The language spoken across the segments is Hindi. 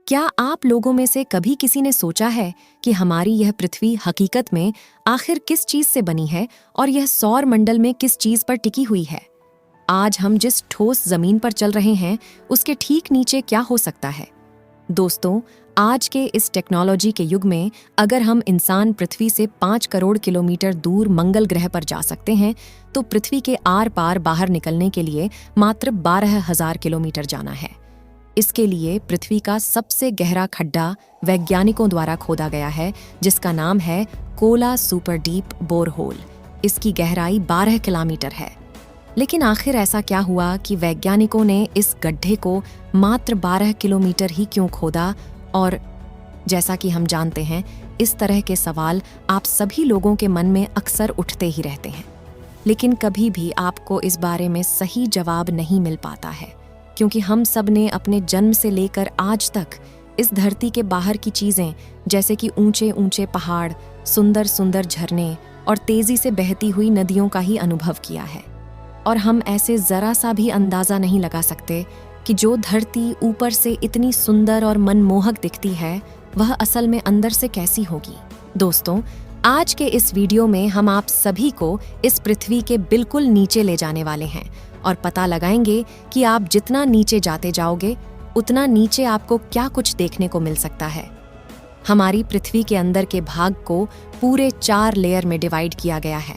क्या आप लोगों में से कभी किसी ने सोचा है कि हमारी यह पृथ्वी हकीकत में आखिर किस चीज से बनी है और यह सौर मंडल में किस चीज पर टिकी हुई है? आज हम जिस ठोस जमीन पर चल रहे हैं उसके ठीक नीचे क्या हो सकता है? दोस्तों, आज के इस टेक्नोलॉजी के युग में अगर हम इंसान पृथ्वी से 5 करोड़ किलोमीटर दूर मंगल ग्रह पर जा सकते हैं तो पृथ्वी के आर पार बाहर निकलने के लिए मात्र 12,000 किलोमीटर जाना है। इसके लिए पृथ्वी का सबसे गहरा खड्डा वैज्ञानिकों द्वारा खोदा गया है, जिसका नाम है कोला सुपर डीप बोरहोल। इसकी गहराई 12 किलोमीटर है। लेकिन आखिर ऐसा क्या हुआ कि वैज्ञानिकों ने इस गड्ढे को मात्र 12 किलोमीटर ही क्यों खोदा? और जैसा कि हम जानते हैं, इस तरह के सवाल आप सभी लोगों के मन में अक्सर उठते ही रहते हैं, लेकिन कभी भी आपको इस बारे में सही जवाब नहीं मिल पाता है, क्योंकि हम सब ने अपने जन्म से लेकर आज तक इस धरती के बाहर की चीजें जैसे कि ऊंचे ऊंचे पहाड़, सुंदर सुंदर झरने और तेजी से बहती हुई नदियों का ही अनुभव किया है। और हम ऐसे जरा सा भी अंदाजा नहीं लगा सकते कि जो धरती ऊपर से इतनी सुंदर और मनमोहक दिखती है, वह असल में अंदर से कैसी होगी। दोस्तों, आज के इस वीडियो में हम आप सभी को इस पृथ्वी के बिल्कुल नीचे ले जाने वाले हैं और पता लगाएंगे कि आप जितना नीचे जाते जाओगे उतना नीचे आपको क्या कुछ देखने को मिल सकता है। हमारी पृथ्वी के अंदर के भाग को पूरे 4 लेयर में डिवाइड किया गया है,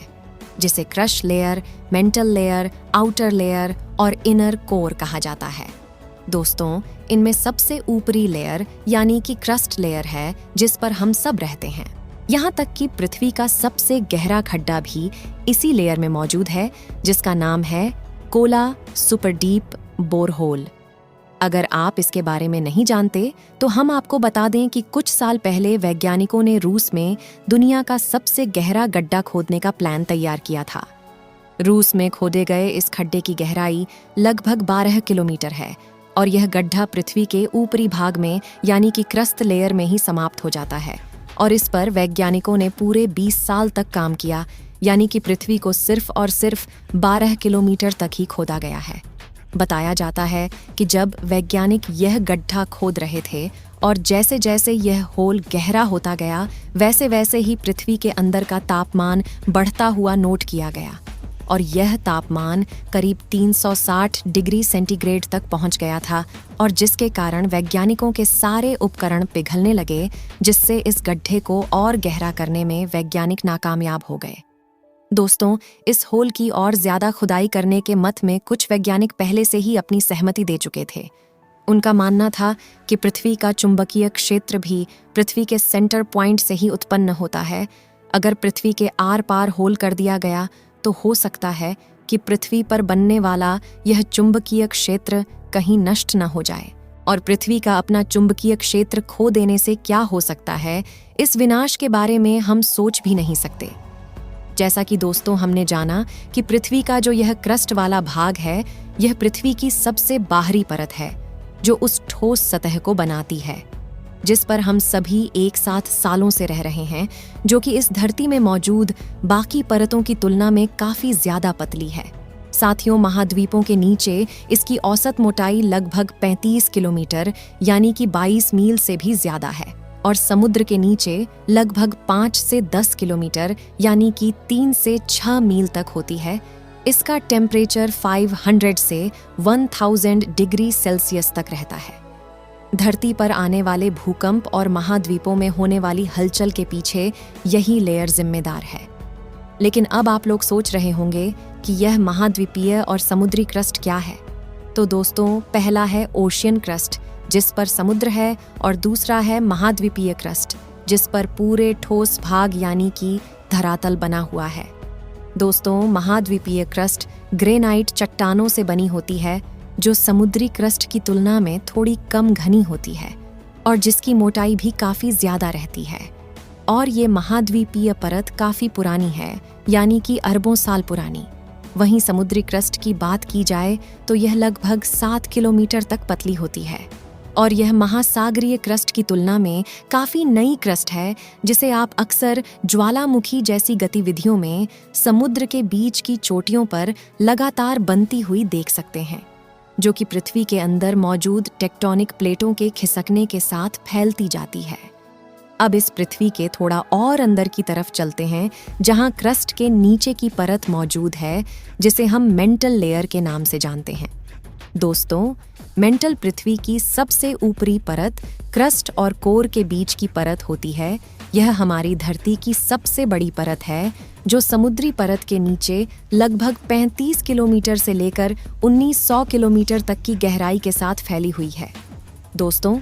जिसे crush layer, mental layer, outer layer और इनर कोर कहा जाता है। दोस्तों, इनमें सबसे ऊपरी लेयर यानी कि क्रस्ट लेयर है, जिस पर हम सब रहते हैं। यहाँ तक कि पृथ्वी का सबसे गहरा खड्डा भी इसी लेयर में मौजूद है, जिसका नाम है कोला सुपर डीप बोरहोल। अगर आप इसके बारे में नहीं जानते तो हम आपको बता दें कि कुछ साल पहले वैज्ञानिकों ने रूस में दुनिया का सबसे गहरा गड्ढा खोदने का प्लान तैयार किया था। रूस में खोदे गए इस खड्डे की गहराई लगभग 12 किलोमीटर है और यह गड्ढा पृथ्वी के ऊपरी भाग में यानी कि क्रस्ट लेयर में ही समाप्त हो जाता है। और इस पर वैज्ञानिकों ने पूरे 20 साल तक काम किया, यानी कि पृथ्वी को सिर्फ और सिर्फ 12 किलोमीटर तक ही खोदा गया है। बताया जाता है कि जब वैज्ञानिक यह गड्ढा खोद रहे थे और जैसे जैसे यह होल गहरा होता गया, वैसे वैसे ही पृथ्वी के अंदर का तापमान बढ़ता हुआ नोट किया गया और यह तापमान करीब 360 डिग्री सेंटीग्रेड तक पहुंच गया था, और जिसके कारण वैज्ञानिकों के सारे उपकरण पिघलने लगे, जिससे इस गड्ढे को और गहरा करने में वैज्ञानिक नाकामयाब हो गए। दोस्तों, इस होल की और ज्यादा खुदाई करने के मत में कुछ वैज्ञानिक पहले से ही अपनी सहमति दे चुके थे। उनका मानना था कि पृथ्वी का चुंबकीय क्षेत्र भी पृथ्वी के सेंटर पॉइंट से ही उत्पन्न होता है। अगर पृथ्वी के आर पार होल कर दिया गया तो हो सकता है कि पृथ्वी पर बनने वाला यह चुंबकीय क्षेत्र कहीं नष्ट न हो जाए। और पृथ्वी का अपना चुंबकीय क्षेत्र खो देने से क्या हो सकता है, इस विनाश के बारे में हम सोच भी नहीं सकते। जैसा कि दोस्तों हमने जाना कि पृथ्वी का जो यह क्रस्ट वाला भाग है, यह पृथ्वी की सबसे बाहरी परत है जो उस ठोस सतह को बनाती है, जिस पर हम सभी एक साथ सालों से रह रहे हैं, जो कि इस धरती में मौजूद बाकी परतों की तुलना में काफी ज्यादा पतली है। साथियों, महाद्वीपों के नीचे इसकी औसत मोटाई लगभग 35 किलोमीटर यानी कि 22 मील से भी ज्यादा है, और समुद्र के नीचे लगभग 5 से 10 किलोमीटर यानी कि 3 से 6 मील तक होती है। इसका टेम्परेचर 500 से 1000 डिग्री सेल्सियस तक रहता है। धरती पर आने वाले भूकंप और महाद्वीपों में होने वाली हलचल के पीछे यही लेयर जिम्मेदार है। लेकिन अब आप लोग सोच रहे होंगे कि यह महाद्वीपीय और समुद्री क्रस्ट क्या है? तो दोस्तों, पहला है ओशियन क्रस्ट, जिस पर समुद्र है, और दूसरा है महाद्वीपीय क्रस्ट, जिस पर पूरे ठोस भाग यानी कि धरातल बना हुआ है। दोस्तों, महाद्वीपीय क्रस्ट ग्रेनाइट चट्टानों से बनी होती है, जो समुद्री क्रस्ट की तुलना में थोड़ी कम घनी होती है और जिसकी मोटाई भी काफी ज्यादा रहती है। और ये महाद्वीपीय परत काफी पुरानी है, यानी कि अरबों साल पुरानी। वहीं समुद्री क्रस्ट की बात की जाए तो यह लगभग 7 किलोमीटर तक पतली होती है, और यह महासागरीय क्रस्ट की तुलना में काफी नई क्रस्ट है, जिसे आप अक्सर ज्वालामुखी जैसी गतिविधियों में समुद्र के बीच की चोटियों पर लगातार बनती हुई देख सकते हैं। जो कि पृथ्वी के अंदर मौजूद टेक्टोनिक प्लेटों के खिसकने के साथ फैलती जाती है। अब इस पृथ्वी के थोड़ा और अंदर की तरफ चलते हैं, जहां क्रस्ट के नीचे की परत मौजूद है, जिसे हम मेंटल लेयर के नाम से जानते हैं। दोस्तों, मेंटल पृथ्वी की सबसे ऊपरी परत क्रस्ट और कोर के बीच की परत होती है। यह हमारी धरती की सबसे बड़ी परत है, जो समुद्री परत के नीचे लगभग 35 किलोमीटर से लेकर 1900 किलोमीटर तक की गहराई के साथ फैली हुई है। दोस्तों,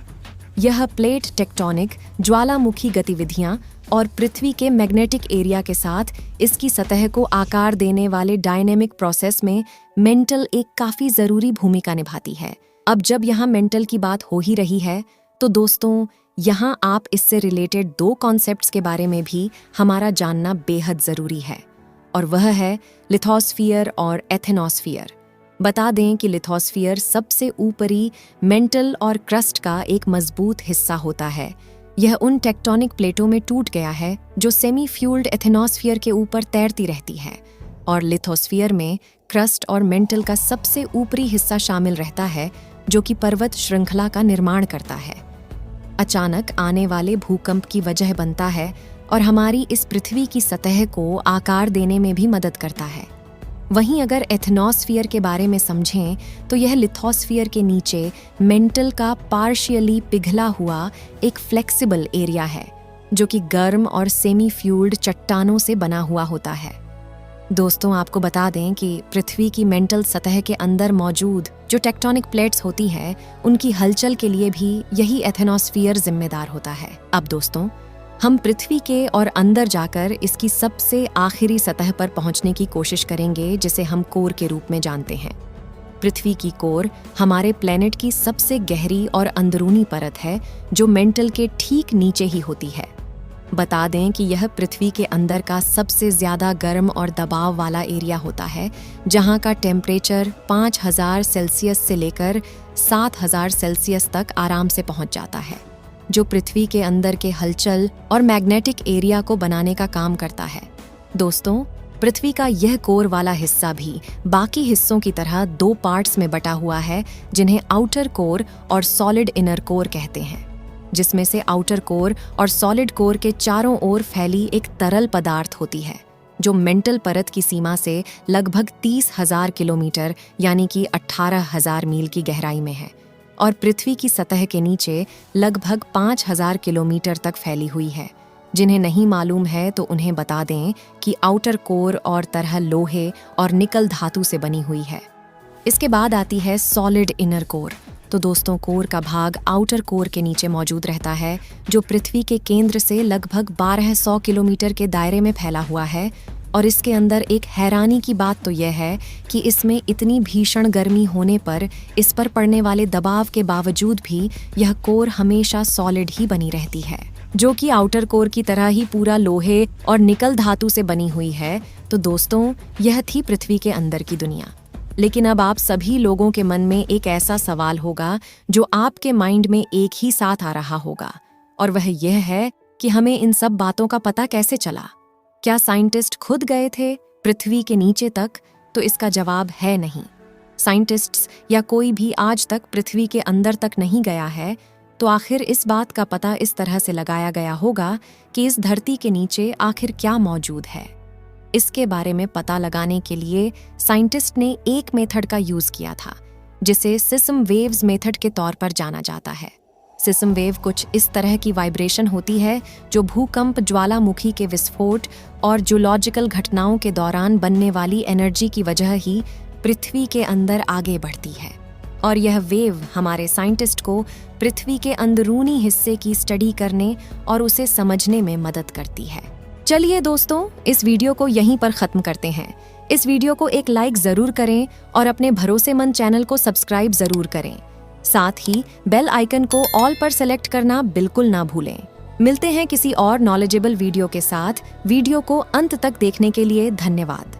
यह प्लेट टेक्टोनिक ज्वालामुखी गतिविधियां और पृथ्वी के मैग्नेटिक एरिया के साथ इसकी सतह को आकार देने वाले डायनेमिक प्रोसेस में मेंटल एक काफी जरूरी भूमिका निभाती है। अब जब यहाँ मेंटल की बात हो ही रही है, तो दोस्तों, यहाँ आप इससे रिलेटेड 2 कॉन्सेप्ट्स के बारे में भी हमारा जानना बेहद जरूरी है, और वह है लिथोस्फीयर और एथेनोस्फीयर। बता दें कि लिथोस्फीयर सबसे ऊपरी मेंटल और क्रस्ट का एक मजबूत हिस्सा होता है। यह उन टेक्टोनिक प्लेटों में टूट गया है जो सेमी फ्यूल्ड एथेनोस्फीयर के ऊपर तैरती रहती है, और लिथोस्फीयर में क्रस्ट और मेंटल का सबसे ऊपरी हिस्सा शामिल रहता है, जो कि पर्वत श्रृंखला का निर्माण करता है। अचानक आने वाले भूकंप की वजह बनता है और हमारी इस पृथ्वी की सतह को आकार देने में भी मदद करता है। वहीं अगर एथेनोस्फीयर के बारे में समझें, तो यह लिथोस्फीयर के नीचे मेंटल का पार्शियली पिघला हुआ एक फ्लेक्सिबल एरिया है, जो कि गर्म और सेमी फ्यूल्ड चट्टानों से बना हुआ होता है। दोस्तों, आपको बता दें कि पृथ्वी की मेंटल सतह के अंदर मौजूद जो टेक्टोनिक प्लेट्स होती हैं, उनकी हलचल के लिए भी यही एथेनोस्फीयर जिम्मेदार होता है। अब दोस्तों, हम पृथ्वी के और अंदर जाकर इसकी सबसे आखिरी सतह पर पहुंचने की कोशिश करेंगे, जिसे हम कोर के रूप में जानते हैं। पृथ्वी की कोर हमारे प्लेनेट की सबसे गहरी और अंदरूनी परत है, जो मेंटल के ठीक नीचे ही होती है। बता दें कि यह पृथ्वी के अंदर का सबसे ज्यादा गर्म और दबाव वाला एरिया होता है, जहां का टेम्परेचर 5000 सेल्सियस से लेकर 7000 सेल्सियस तक आराम से पहुंच जाता है, जो पृथ्वी के अंदर के हलचल और मैग्नेटिक एरिया को बनाने का काम करता है। दोस्तों, पृथ्वी का यह कोर वाला हिस्सा भी बाकी हिस्सों की तरह 2 पार्ट्स में बटा हुआ है, जिन्हें आउटर कोर और सॉलिड इनर कोर कहते हैं, जिसमें से आउटर कोर और सॉलिड कोर के चारों ओर फैली एक तरल पदार्थ होती है, जो मेंटल परत की सीमा से लगभग 30,000 किलोमीटर यानी कि 18,000 मील की गहराई में है, और पृथ्वी की सतह के नीचे लगभग 5,000 किलोमीटर तक फैली हुई है। जिन्हें नहीं मालूम है तो उन्हें बता दें कि आउटर कोर और तरह लोहे और निकल धातु से बनी हुई है। इसके बाद आती है सॉलिड इनर कोर। तो दोस्तों, कोर का भाग आउटर कोर के नीचे मौजूद रहता है, जो पृथ्वी के केंद्र से लगभग 1200 किलोमीटर के दायरे में फैला हुआ है। और इसके अंदर एक हैरानी की बात तो यह है कि इसमें इतनी भीषण गर्मी होने पर इस पर पड़ने वाले दबाव के बावजूद भी यह कोर हमेशा सॉलिड ही बनी रहती है, जो कि आउटर कोर की तरह ही पूरा लोहे और निकल धातु से बनी हुई है। तो दोस्तों, यह थी पृथ्वी के अंदर की दुनिया। लेकिन अब आप सभी लोगों के मन में एक ऐसा सवाल होगा जो आपके माइंड में एक ही साथ आ रहा होगा, और वह यह है कि हमें इन सब बातों का पता कैसे चला? क्या साइंटिस्ट खुद गए थे पृथ्वी के नीचे तक? तो इसका जवाब है नहीं। साइंटिस्ट्स या कोई भी आज तक पृथ्वी के अंदर तक नहीं गया है। तो आखिर इस बात का पता इस तरह से लगाया गया होगा कि इस धरती के नीचे आखिर क्या मौजूद है। इसके बारे में पता लगाने के लिए साइंटिस्ट ने एक मेथड का यूज किया था, जिसे सिस्म वेव्स मेथड के तौर पर जाना जाता है। सिस्म वेव कुछ इस तरह की वाइब्रेशन होती है जो भूकंप, ज्वालामुखी के विस्फोट और जियोलॉजिकल घटनाओं के दौरान बनने वाली एनर्जी की वजह ही पृथ्वी के अंदर आगे बढ़ती है। और यह वेव हमारे साइंटिस्ट को पृथ्वी के अंदरूनी हिस्से की स्टडी करने और उसे समझने में मदद करती है। चलिए दोस्तों, इस वीडियो को यहीं पर खत्म करते हैं। इस वीडियो को एक लाइक जरूर करें और अपने भरोसेमंद चैनल को सब्सक्राइब जरूर करें। साथ ही बेल आइकन को ऑल पर सेलेक्ट करना बिल्कुल ना भूलें। मिलते हैं किसी और नॉलेजेबल वीडियो के साथ। वीडियो को अंत तक देखने के लिए धन्यवाद।